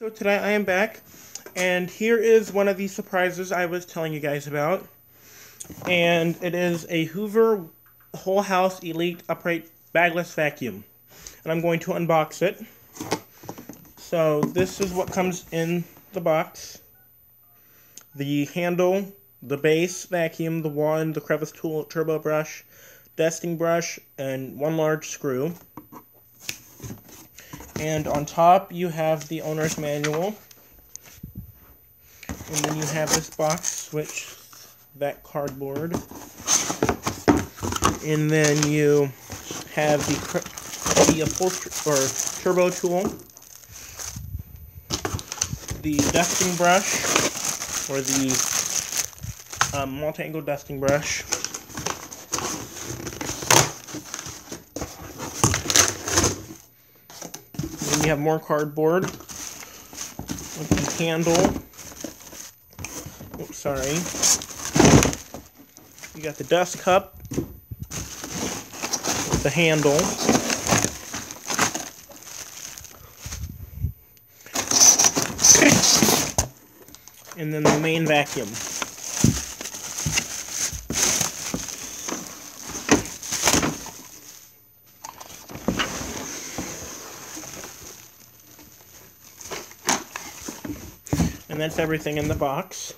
So today I am back, and here is one of the surprises I was telling you guys about. And it is a Hoover Whole House Elite Upright Bagless Vacuum. And I'm going to unbox it. So this is what comes in the box. The handle, the base vacuum, the wand, the crevice tool, turbo brush, dusting brush, and one large screw. And on top you have the owner's manual. And then you have this box, which that cardboard. And then you have the upholstery or turbo tool, the dusting brush, or the multi-angle dusting brush. Then you have more cardboard with the handle. Oops, sorry. You got the dust cup with the handle. And then the main vacuum. And that's everything in the box.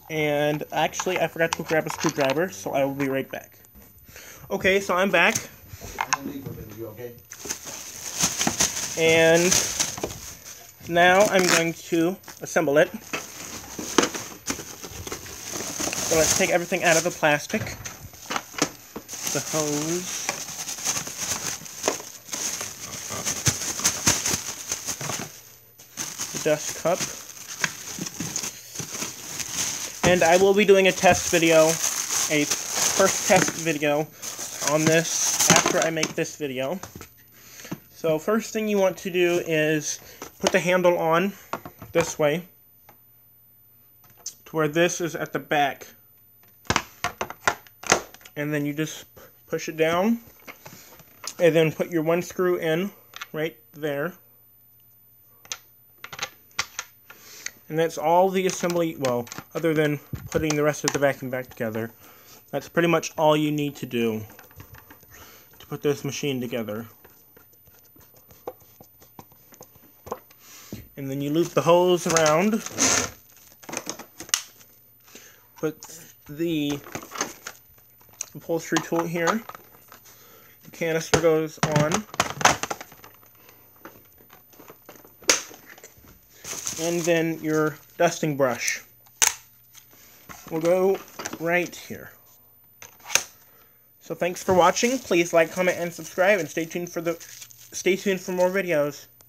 And actually, I forgot to grab a screwdriver, so I will be right back. Okay, so I'm back. And now I'm going to assemble it. So let's take everything out of the plastic. The hose. The dust cup. And I will be doing a test video, a first test video on this after I make this video. So first thing you want to do is put the handle on this way to where this is at the back. And then you just push it down and then put your one screw in right there. And that's all the assembly, well, other than putting the rest of the vacuum back together. That's pretty much all you need to do to put this machine together. And then you loop the hose around. Put the upholstery tool here. The canister goes on. And then your dusting brush will go right here. So thanks for watching. Please like, comment, and subscribe, and stay tuned for more videos.